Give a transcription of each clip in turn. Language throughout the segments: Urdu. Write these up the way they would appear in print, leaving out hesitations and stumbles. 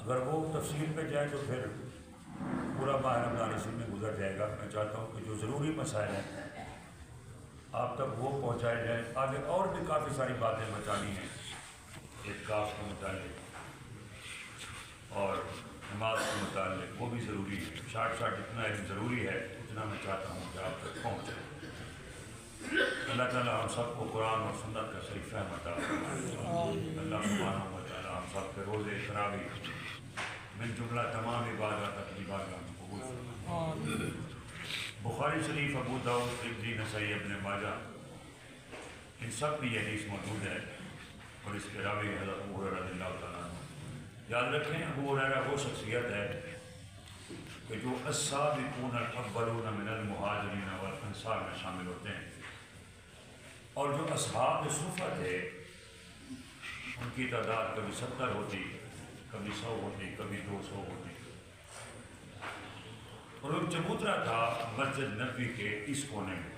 اگر وہ تفصیل پہ جائیں تو پھر پورا ماہ رمضان اسی میں گزر جائے گا۔ میں چاہتا ہوں کہ جو ضروری مسائل ہیں آپ تک وہ پہنچائے جائیں۔ آگے اور بھی کافی ساری باتیں بتانی ہیں اعتکاف کے متعلق اور نماز کے متعلق، وہ بھی ضروری ہے۔ شارٹ جتنا علم ضروری ہے اتنا میں چاہتا ہوں کہ آپ تک پہنچے۔ اللہ تعالیٰ ہم سب کو قرآن اور سنت کا صحیح فہم عطا فرمائے۔ اللہ سبحانہ و تعالیٰ ہم سب کے روزے تراویح من جملہ تمام عبادات اپنی بارگاہ میں قبول فرمائے۔ بخاری شریف، ابو داؤد، ترمذی، نسائی، ابن ماجہ، ان سب میں یہ حدیث موجود ہے اور اس کے راوی حضرت ابو ہریرہ رضی اللہ تعالیٰ عنہ۔ یاد رکھیں ابو ہریرہ وہ شخصیت ہے کہ جو السابقون الاولون من المہاجرین والانصار میں شامل ہوتے ہیں، اور جو اصحاب صفہ تھے ان کی تعداد کبھی 70 ہوتی، کبھی 100 ہوتی، کبھی 200 ہوتی، اور وہ چبوترا تھا مسجد نبوی کے اس کونے میں،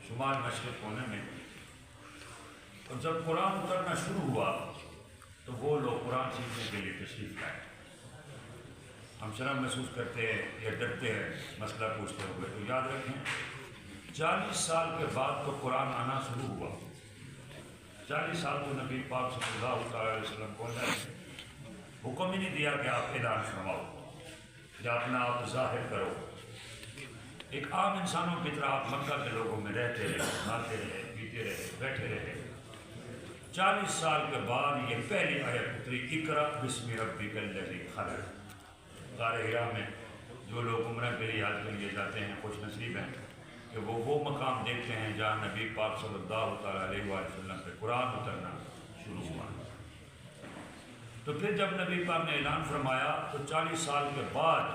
شمال مشرق کونے میں۔ اور جب قرآن اترنا شروع ہوا تو وہ لوگ قرآن سیکھنے کے لیے تشریف لائے۔ ہم شرم محسوس کرتے ہیں یا ڈرتے ہیں مسئلہ پوچھتے ہوئے، تو یاد رکھیں 40 سال کے بعد تو قرآن آنا شروع ہوا۔ 40 سال تو نبی پاک صلی اللہ علیہ وسلم کو حکم ہی نہیں دیا کہ آپ اعلان فرماؤ یا اپنا آپ ظاہر کرو۔ ایک عام انسانوں کی طرح آپ مکہ کے لوگوں میں رہتے رہے، کھاتے رہے، پیتے رہے، بیٹھے رہے۔ 40 سال کے بعد یہ پہلی آیت اتری، اقرأ بسم ربک الذی خلق۔ غار حرا میں جو لوگ عمرہ کے لیے آج کے لیے جاتے ہیں خوش نصیب ہیں کہ وہ مقام دیکھتے ہیں جہاں نبی پاک صلی اللہ تعالیٰ علیہ وسلم پہ قرآن اترنا شروع ہوا۔ تو پھر جب نبی پاک نے اعلان فرمایا تو 40 سال کے بعد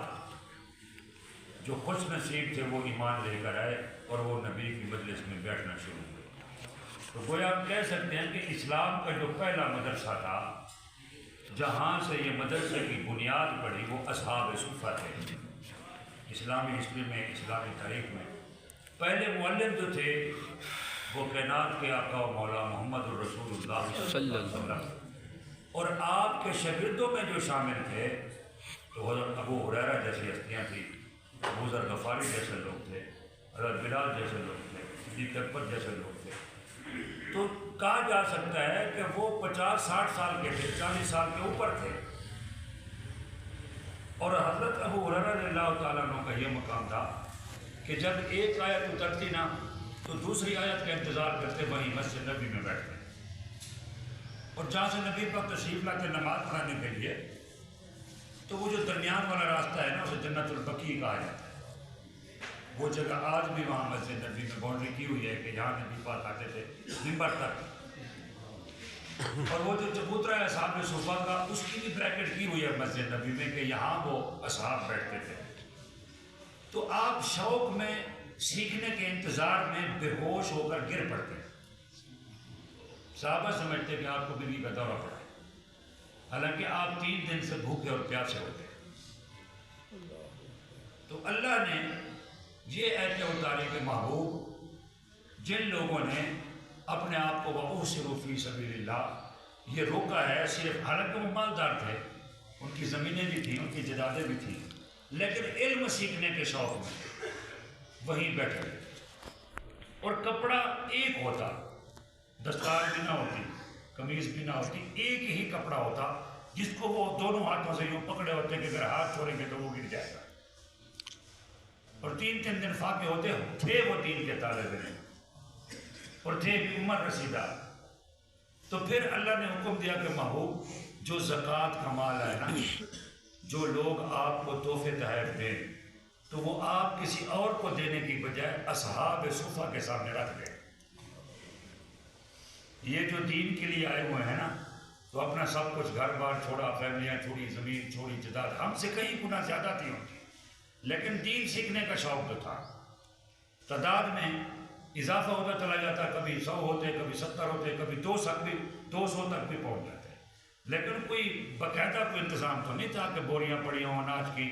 جو خوش نصیب تھے وہ ایمان لے کر آئے اور وہ نبی کی مجلس میں بیٹھنا شروع ہوئے۔ تو گویا آپ کہہ سکتے ہیں کہ اسلام کا جو پہلا مدرسہ تھا جہاں سے یہ مدرسے کی بنیاد پڑی وہ اصحاب صفہ تھے۔ اسلامی ہسٹری میں، اسلامی تاریخ میں پہلے معلم جو تھے وہ کائنات کے آقا و مولا محمد الرسول اللہ صلی اللہ علیہ وسلم، اور آپ کے شاگردوں میں جو شامل تھے تو حضرت ابو ہریرہ جیسی ہستیاں تھیں، ابو ذر غفاری جیسے لوگ تھے، حضرت بلال جیسے لوگ تھے، صدیق اکبر جیسے لوگ تھے۔ تو کہا جا سکتا ہے کہ وہ 50-60 سال کے تھے، 40 سال کے اوپر تھے۔ اور حضرت ابو ہریرہ رضی اللہ تعالیٰ عنہ کا یہ مقام تھا کہ جب ایک آیت اترتی نا تو دوسری آیت کا انتظار کرتے وہیں مسجد نبی میں بیٹھتے، اور جہاں سے نبی پاک تشریف لاتے نماز پڑھانے کے لیے، تو وہ جو درمیان والا راستہ ہے نا اسے جنت البقیع کہا جاتا ہے۔ وہ جگہ آج بھی وہاں مسجد نبی میں باؤنڈری کی ہوئی ہے کہ جہاں نبی پاک آتے تھے منبر تک، اور وہ جو چبوترا ہے اصحاب صفہ کا اس کی بھی بریکٹ کی ہوئی ہے مسجد نبی میں کہ یہاں وہ اصحاب بیٹھتے تھے۔ تو آپ شوق میں سیکھنے کے انتظار میں بے ہوش ہو کر گر پڑتے ہیں۔ صحابہ سمجھتے کہ آپ کو بیوی کا دورہ پڑا ہے، حالانکہ آپ 3 دن سے بھوکے اور پیاسے ہوتے ہیں۔ تو اللہ نے یہ ایسے اتارے کہ محبوب جن لوگوں نے اپنے آپ کو وَأُحْصِرُوا فِي سَبِيلِ اللَّهِ یہ روکا ہے، صرف حالانکہ وہ مالدار تھے، ان کی زمینیں بھی تھیں، ان کی جائیدادیں بھی تھیں، لیکن علم سیکھنے کے شوق میں وہیں بیٹھے، اور کپڑا ایک ہوتا، دستار بھی نہ ہوتی، قمیض بھی نہ ہوتی، ایک ہی کپڑا ہوتا جس کو وہ دونوں ہاتھوں سے یوں پکڑے ہوتے کہ اگر ہاتھ چھوڑیں گے تو وہ گر جائے گا، اور 3 دن فاقے ہوتے تھے وہ 3 کے طالب علم، اور تھے بھی عمر رسیدہ۔ تو پھر اللہ نے حکم دیا کہ محبوب جو زکوٰۃ کا مال ہے نا، جو لوگ آپ کو تحفے تحائف دیں تو وہ آپ کسی اور کو دینے کی بجائے اصحاب صفہ کے سامنے رکھ دیں۔ یہ جو دین کے لیے آئے ہوئے ہیں نا تو اپنا سب کچھ گھر بار چھوڑا، فیملیاں چھوڑی، زمین چھوڑی، جائیداد ہم سے کئی گنا زیادہ تھی ان کی، لیکن دین سیکھنے کا شوق تو تھا۔ تعداد میں اضافہ ہوتا چلا جاتا، کبھی 100 ہوتے، کبھی 70 ہوتے، کبھی 200 تک بھی پہنچ جاتے، لیکن کوئی باقاعدہ کوئی انتظام تو نہیں تھا کہ بوریاں پڑی ہوں اناج کی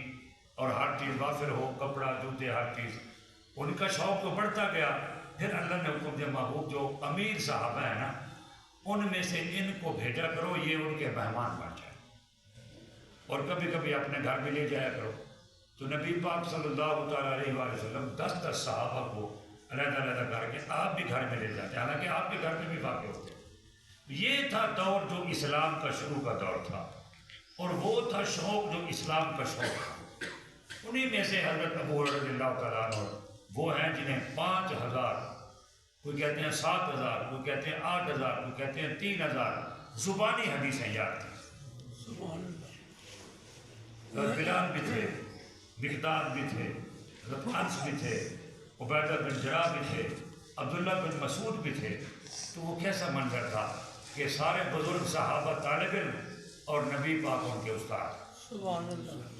اور ہر چیز وافر ہو، کپڑا، جوتے، ہر چیز۔ ان کا شوق تو بڑھتا گیا۔ پھر اللہ نے حکم دیا محبوب جو امیر صحابہ ہیں نا ان میں سے ان کو بھیجا کرو، یہ ان کے مہمان بن جائے۔ اور کبھی کبھی اپنے گھر بھی لے جایا کرو۔ تو نبی پاک صلی اللہ تعالیٰ علیہ وآلہ وسلم 10 صحابہ کو علیحدہ علیحدہ کر کے آپ بھی گھر میں لے جاتے، حالانکہ آپ کے گھر میں بھی واقع ہوتے۔ یہ تھا دور جو اسلام کا شروع کا دور تھا، اور وہ تھا شوق جو اسلام کا شوق تھا۔ انہی میں سے حضرت ابو ہریرہ رضی اللہ تعالیٰ عنہ وہ ہیں جنہیں 5000، کوئی کہتے ہیں 7000، کوئی کہتے ہیں 8000، کوئی کہتے ہیں 3000 زبانی حدیثیں یاد تھیں۔ بلال بھی تھے، مقداد بھی تھے، حضرت انس بھی تھے، عبیدہ بن جراح بھی تھے، عبداللہ بن مسعود بھی تھے۔ تو وہ کیسا منظر تھا کہ سارے بزرگ صحابہ طالب علم اور نبی پاک ان کے استاد۔ سبحان اللہ۔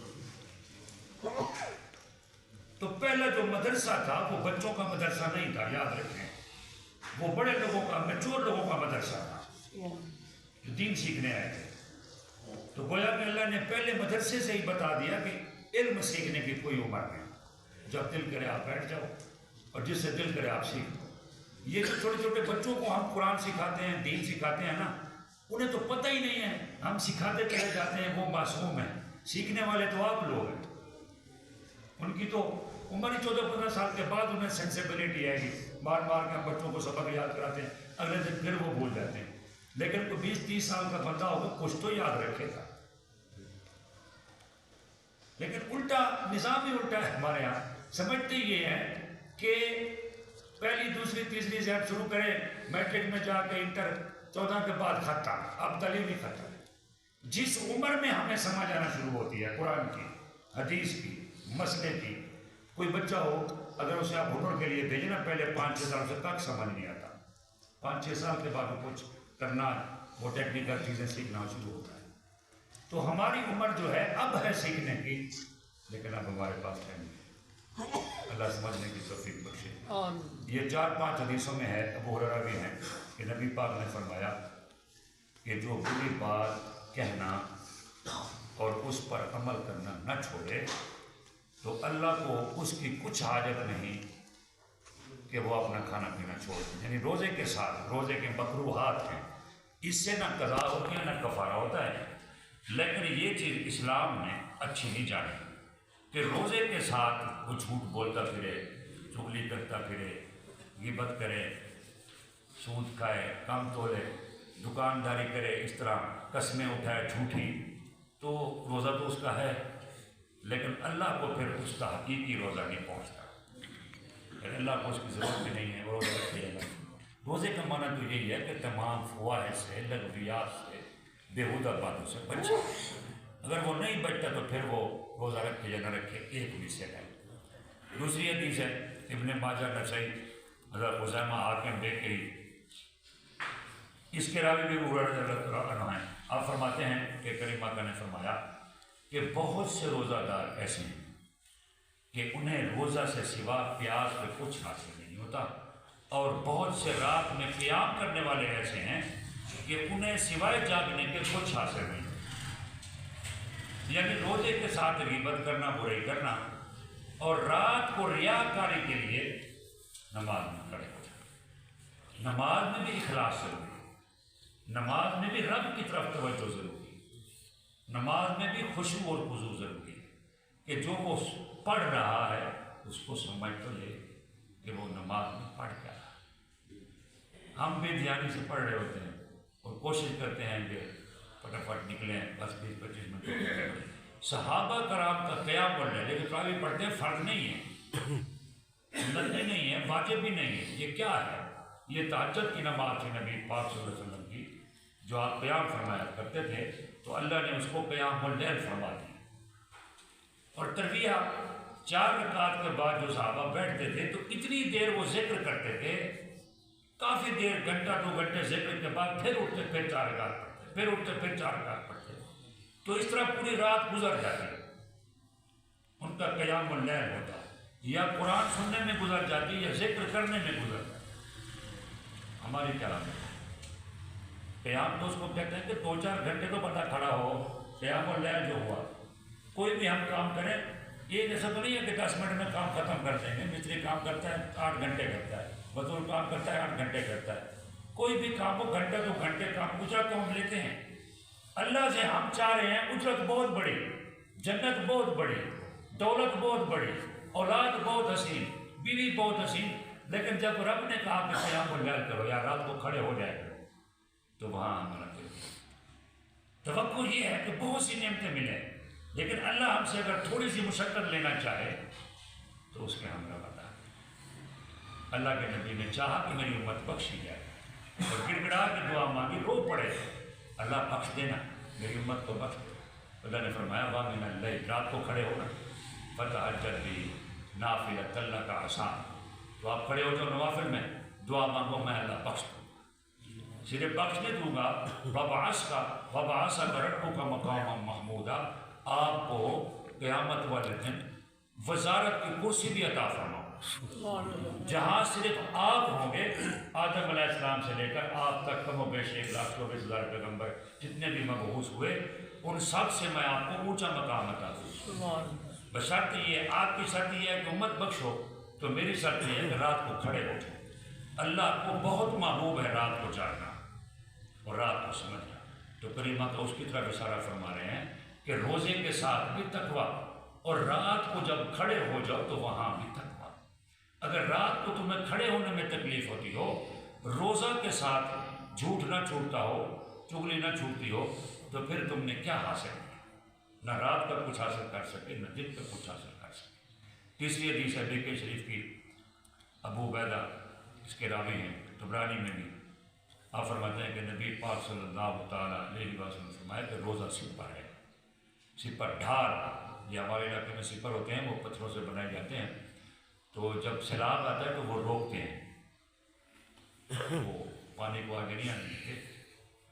تو پہلا جو مدرسہ تھا وہ بچوں کا مدرسہ نہیں تھا، یاد رکھیں، وہ بڑے لوگوں کا، میچور لوگوں کا مدرسہ تھا جو دین سیکھنے آئے تھے۔ تو گویا کہ اللہ نے پہلے مدرسے سے ہی بتا دیا کہ علم سیکھنے کی کوئی عمر نہیں، جب دل کرے آپ بیٹھ جاؤ اور جس سے دل کرے آپ سیکھو۔ یہ جو چھوٹے چھوٹے بچوں کو ہم قرآن سکھاتے ہیں، دین سکھاتے ہیں نا، انہیں تو پتہ ہی نہیں ہے، ہم سکھاتے چلے جاتے ہیں، وہ معصوم ہیں، سیکھنے والے تو آپ لوگ ہیں۔ ان کی تو عمر ہی 14-15 سال کے بعد انہیں سینسیبلٹی آئے گی، بار بار کے ہم بچوں کو سبق یاد کراتے ہیں، اگلے دن پھر وہ بھول جاتے ہیں۔ لیکن کوئی 20-30 سال کا بندہ ہوگا، کچھ تو یاد رکھے گا۔ لیکن الٹا نظام ہی الٹا ہے ہمارے یہاں، سمجھتے یہ ہیں کہ پہلی دوسری تیسری سے آپ شروع کریں، میٹرک میں جا کے انٹر 14 کے بعد ختم، اب تعلیم ہی ختم۔ جس عمر میں ہمیں سمجھ آنا شروع ہوتی ہے قرآن کی، حدیث کی، مسئلے کی، کوئی بچہ ہو اگر اسے آپ ہنر کے لیے بھیجیں نا، پہلے 5-6 سال سے تک سمجھ نہیں آتا، 5-6 سال کے بعد وہ کچھ کرنا، وہ ٹیکنیکل چیزیں سیکھنا شروع ہوتا ہے۔ تو ہماری عمر جو ہے اب ہے سیکھنے کی، لیکن اب ہمارے پاس ہے نہیں۔ اللہ سمجھنے کی توفیق بخشے۔ یہ 4-5 حدیثوں میں ہے، ابو ہریرہ بھی ہیں، کہ نبی پاک نے فرمایا کہ جو بری بات کہنا اور اس پر عمل کرنا نہ چھوڑے تو اللہ کو اس کی کچھ حاجت نہیں کہ وہ اپنا کھانا پینا چھوڑ دے۔ یعنی روزے کے ساتھ، روزے کے مکروہات ہیں، اس سے نہ قضا ہوتی ہے نہ کفارہ ہوتا ہے، لیکن یہ چیز اسلام نے اچھی نہیں جانی کہ روزے کے ساتھ وہ جھوٹ بولتا پھرے، چغلی کرتا پھرے، غیبت کرے، سود کھائے، کم تولے، دکانداری کرے، اس طرح قسمیں اٹھائے جھوٹی، تو روزہ تو اس کا ہے، لیکن اللہ کو پھر اس کا حقیقی روزہ نہیں پہنچتا، پھر اللہ کو اس کی ضرورت بھی نہیں ہے، وہ روزہ رکھے گا۔ روزے کا معنی تو یہی ہے کہ تمام فواہش سے، لغویات سے، بیہودہ باتوں سے بچے۔ اگر وہ نہیں بچتا تو پھر وہ روزہ رکھے یا نہ رکھے ایک بھی سے ہے۔ دوسری حدیث ہے ابن ماجہ نسائی، حضرت خزیمہ حاکم بیکری، اس کے راوی بھی ابو ہریرہ رضی اللہ عنہ ہیں۔ آپ فرماتے ہیں کہ کریم آقا نے فرمایا کہ بہت سے روزہ دار ایسے ہیں کہ انہیں روزہ سے سوا پیاس پہ کچھ حاصل نہیں ہوتا، اور بہت سے رات میں قیام کرنے والے ایسے ہیں کہ انہیں سوائے جاگنے کے کچھ حاصل نہیں ہوتا۔ یعنی روزے کے ساتھ غیبت کرنا، برائی کرنا، اور رات کو ریاکاری کے لیے نماز میں کھڑے ہو جانا۔ نماز میں بھی اخلاص ضروری ہے، نماز میں بھی رب کی طرف توجہ ضروری ہے، نماز میں بھی خشوع اور خضوع ضروری ہے کہ جو وہ پڑھ رہا ہے اس کو سمجھ تو لے کہ وہ نماز میں پڑھ کیا رہا۔ ہم بھی دھیانی سے پڑھ رہے ہوتے ہیں اور کوشش کرتے ہیں کہ پٹافٹ نکلیں، بس 20-25 منٹ پڑھیں۔ صحابہ کرام کا قیام پڑھ لیں، لیکن تراویح پڑھتے ہیں، فرض نہیں ہے، سنت بھی نہیں ہے، واجب بھی نہیں ہے، یہ کیا ہے؟ یہ تہجد کی نماز تھی نبی پاک صلی اللہ علیہ وسلم کی، جو آپ قیام فرمایا کرتے تھے، تو اللہ نے اس کو قیام اللیل فرما دی۔ اور ترویہ 4 رکعات کے بعد جو صحابہ بیٹھتے تھے تو اتنی دیر وہ ذکر کرتے تھے، کافی دیر، گھنٹہ 2 گھنٹے ذکر کے بعد پھر اٹھتے، پھر 4 رکعت پڑھتے، پھر اٹھتے، پھر 4 رکعت پڑھتے، تو اس طرح پوری رات گزر جاتی، ان کا قیام اللیل ہوتا، یا قرآن سننے میں گزر جاتی یا ذکر کرنے میں گزر جاتی۔ ہماری کیا حالت ہے؟ قیام تو اس کو کہتے ہیں کہ 2-4 گھنٹے تو بندہ کھڑا ہو، قیام اللیل جو ہوا، کوئی بھی ہم کام کریں، یہ ایسا تو نہیں ہے کہ 10 منٹ میں کام ختم کر دیں گے۔ مستری کام کرتا ہے 8 گھنٹے کرتا ہے، مزدور کام کرتا ہے 8 گھنٹے کرتا ہے، کوئی بھی کام کو گھنٹہ 2 گھنٹے کام پوچھا تو ہم لیتے ہیں، اللہ سے ہم چاہ رہے ہیں اجرت بہت بڑی، جنت بہت بڑی، دولت بہت بڑی، اولاد بہت حسین، بیوی بہت حسین، لیکن جب رب نے کہا کہ قیام اللیل کرو یا رات کو کھڑے ہو جائے کرو تو وہاں ہمارا توقع یہ ہے کہ بہت سی نعمتیں ملیں، لیکن اللہ ہم سے اگر تھوڑی سی مشقت لینا چاہے تو اس کے ہم نے بتا اللہ کے نبی نے چاہا کہ میری امت بخشی جائے اور گڑ گڑا کے دعا مانگی، رو پڑے اللہ بخش دینا میری امت کو بخش دے۔ اللہ نے فرمایا وَمِنَ اللَّيْلِ، رات کو کھڑے ہونا، فَتَہَجَّدْ بِهِ نَافِلَةً لَكَ عَسَىٰ، تو آپ کھڑے ہو جاؤ نوافل میں، دعا مانگو میں اللہ بخش دوں، صرف بخشنے دوں گا، وَبَعَثَكَ رَبُّكَ مَقَامًا مَحْمُودًا، آپ کو قیامت والے دن وزارت کی کرسی بھی عطا فرماؤں، جہاں صرف آپ ہوں گے، آدم علیہ السلام سے لے کر آپ تک کم و بیش 1,24,000 پیغمبر جتنے بھی مبعوث ہوئے، ان سب سے میں آپ کو اونچا مقام عطا دوں۔ بشرط یہ، آپ کی شرط یہ ہے کہ امت بخشو، تو میری شرط یہ ہے کہ رات کو کھڑے ہو جائیں۔ اللہ کو بہت محبوب ہے رات کو جاگنا اور رات کو سمجھنا، تو کریمہ کا اس کی طرف اشارہ فرما رہے ہیں کہ روزے کے ساتھ بھی تقویٰ، اور رات کو جب کھڑے ہو جاؤ تو وہاں بھی تقویٰ۔ اگر رات کو تمہیں کھڑے ہونے میں تکلیف ہوتی ہو، روزہ کے ساتھ جھوٹ نہ چھوٹتا ہو، چغلی نہ چھوٹتی ہو، تو پھر تم نے کیا حاصل کیا؟ نہ رات کا کچھ حاصل کر سکے، نہ دن کا کچھ حاصل کر سکے۔ تیسری حدیث ہے بیکے شریف کی، ابو عبیدہ اس کے راوی ہیں، طبرانی میں بھی آپ فرماتے ہیں کہ نبی پاک صلی اللہ تعالیٰ علیہ وسلم نے فرمایا کہ روزہ سپر ہے، سپر ڈھال، یہ ہمارے علاقے میں سپر ہوتے ہیں، وہ پتھروں سے بنائے جاتے ہیں، تو جب سیلاب آتا ہے تو وہ روکتے ہیں، وہ پانی کو آگے نہیں آنے دیتے،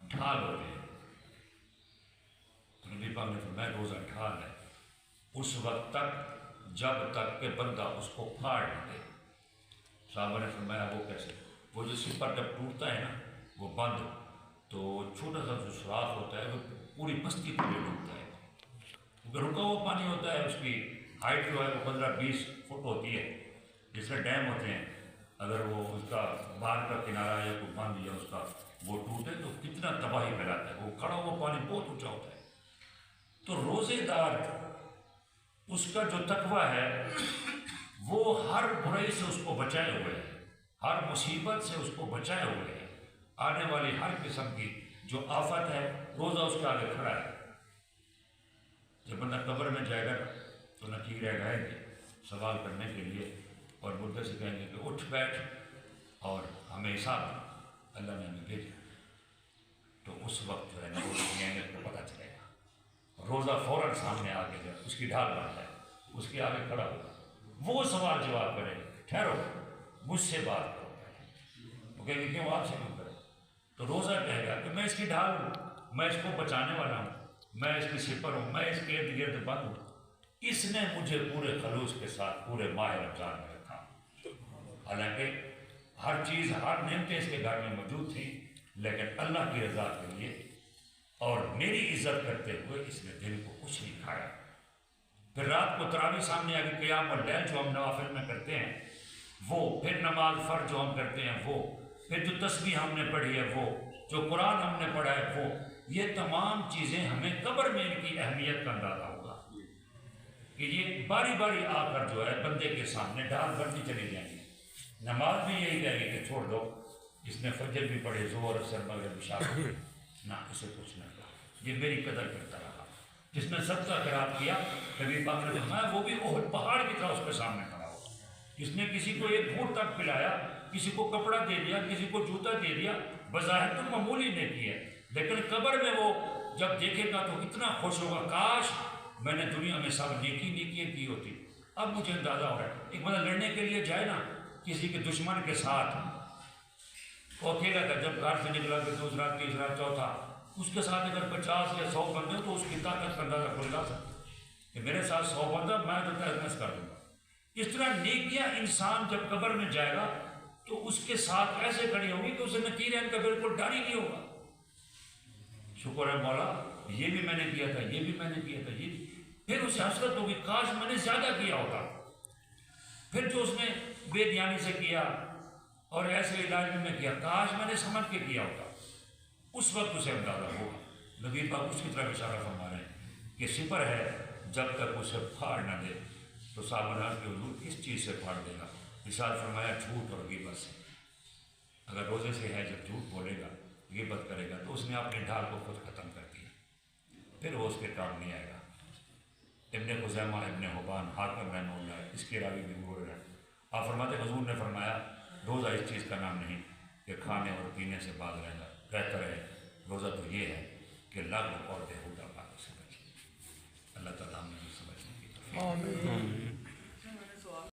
ڈھال ہوتے ہیں۔ نبی پاک نے فرمایا روزہ ڈھال ہے اس وقت تک جب تک کہ بندہ اس کو پھاڑ نہ دے۔ صحابہ نے فرمایا وہ کیسے؟ وہ جو سپر جب ٹوٹتا ہے نا، وہ بند، تو چھوٹا سا جو سوراخ ہوتا ہے وہ پوری بستی کو لے ڈوبتا ہے، کیونکہ رکا ہوا پانی ہوتا ہے، اس کی ہائٹ جو ہے وہ 15-20 فٹ ہوتی ہے، جس میں ڈیم ہوتے ہیں، اگر وہ اس کا باہر کا کنارہ یا کوئی بند یا اس کا وہ ٹوٹے تو کتنا تباہی پھیلاتا ہے، وہ کھڑا ہوا پانی بہت اونچا ہوتا ہے۔ تو روزے دار اس کا جو تقویٰ ہے وہ ہر برائی سے اس کو بچائے ہوئے ہے، ہر مصیبت سے اس کو بچائے ہوئے ہے، آنے والی ہر قسم کی جو آفت ہے روزہ اس کے آگے کھڑا ہے۔ جب بندہ قبر میں جائے گا تو نکیر آئیں گے سوال کرنے کے لیے، اور مردے سے کہیں گے کہ اٹھ بیٹھ اور ہمیں حساب اللہ نے ہمیں بھیجا، تو اس وقت جو ہے نا روزے اہمیت کو پتہ چلے گا، روزہ فوراً سامنے آ کے اس کی ڈھال بن جائے، اس کے آگے کھڑا ہوگا، وہ سوال جواب کرے گا، ٹھہرو مجھ سے بات کرو، وہ کہیں گے کیوں آپ سے کیوں کرو؟ تو روزہ کہے گا کہ میں اس کی ڈھال ہوں، میں اس کو بچانے والا ہوں، میں اس کی سپر ہوں، میں اس کے ارد گرد بند ہوں، اس نے مجھے پورے خلوص کے ساتھ پورے ماہ رمضان میں رکھا۔ حالانکہ ہر چیز، ہر نعمتیں اس کے گھر میں موجود تھیں، لیکن اللہ کی رضا کے لیے اور میری عزت کرتے ہوئے اس نے دل کو کچھ نہیں کھایا۔ پھر رات کو تراویح سامنے آگے قیام اللیل جو ہم نوافل میں کرتے ہیں وہ، پھر نماز فرض جو ہم کرتے ہیں وہ، پھر جو تسبیح ہم نے پڑھی ہے وہ، جو قرآن ہم نے پڑھا ہے وہ، یہ تمام چیزیں ہمیں قبر میں ان کی اہمیت کا اندازہ ہوگا کہ یہ باری باری آ کر جو ہے بندے کے سامنے ڈھال بنتی چلی جائیں گی۔ نماز بھی یہی کہے گی کہ چھوڑ دو، اس نے فجر بھی پڑھے، ظہر اثر مغرب عشاء نہ، اسے کچھ نہ کہا، یہ میری قدر کرتا رہا۔ جس نے صدقہ خیرات کیا، نبی پاک نے فرمایا وہ بھی احد پہاڑ کی طرح اس کے سامنے کھڑا ہوا۔ جس نے کسی کو ایک گھونٹ تک پلایا، کسی کو کپڑا دے دیا، کسی کو جوتا دے دیا، بظاہر تو معمولی نیکی ہے، لیکن قبر میں وہ جب دیکھے گا تو اتنا خوش ہوگا، کاش میں نے دنیا میں سب نیکیاں کی ہوتی۔ اب مجھے اندازہ ہو رہا ہے، ایک بندہ لڑنے کے لیے جائے نا کسی کے دشمن کے ساتھ، وہ اکیلا تھا، جب گھر سے نکلا کہ دوسرا تیسرا چوتھا، اس کے ساتھ اگر 50 یا 100 بندے ہو تو اس کی طاقت کا اندازہ کھل جا سکتا کہ میرے ساتھ 100 بندہ، میں تو تہس کر دوں گا۔ اس طرح نیکیاں انسان جب قبر میں جائے گا تو اس کے ساتھ ایسے کھڑی ہوگی کہ اسے نکیر ان کا بالکل ڈر ہی نہیں ہوگا۔ شکر ہے مولا، یہ بھی میں نے کیا تھا، یہ بھی میں نے کیا تھا، یہ بھی، پھر اسے حسرت ہوگی کاش میں نے زیادہ کیا ہوتا۔ پھر جو اس نے بے دیانی سے کیا اور ایسے علاج میں کیا، کاش میں نے سمجھ کے کیا ہوتا، اس وقت اسے اندازہ ہوگا۔ نبی پاک اس کی طرف اشارہ فرما رہے ہیں کہ سپر ہے جب تک اسے پھاڑ نہ دے تو صحابہ نے عرض کیا حضور کس چیز سے پھاڑ دے گا؟ ارشاد فرمایا جھوٹ اور غیبت سے۔ اگر روزے سے ہے جب جھوٹ بولے گا غیبت کرے گا تو اس نے اپنے ڈھال کو خود ختم کر دیا، پھر وہ اس کے کام نہیں آئے گا۔ ابن خزیمہ، ابن حبان، حاکم رحمہ اللہ، اس کے راوی بھی بول رہے ہیں، آپ فرماتے حضور نے فرمایا روزہ اس چیز کا نام نہیں کہ کھانے اور پینے سے باز رہنا، بہتر ہے روزہ تو یہ ہے کہ لغو اور بیہودہ باتوں سے بچے۔ اللہ تعالیٰ ہمیں سمجھنے کی توفیق۔ آمین۔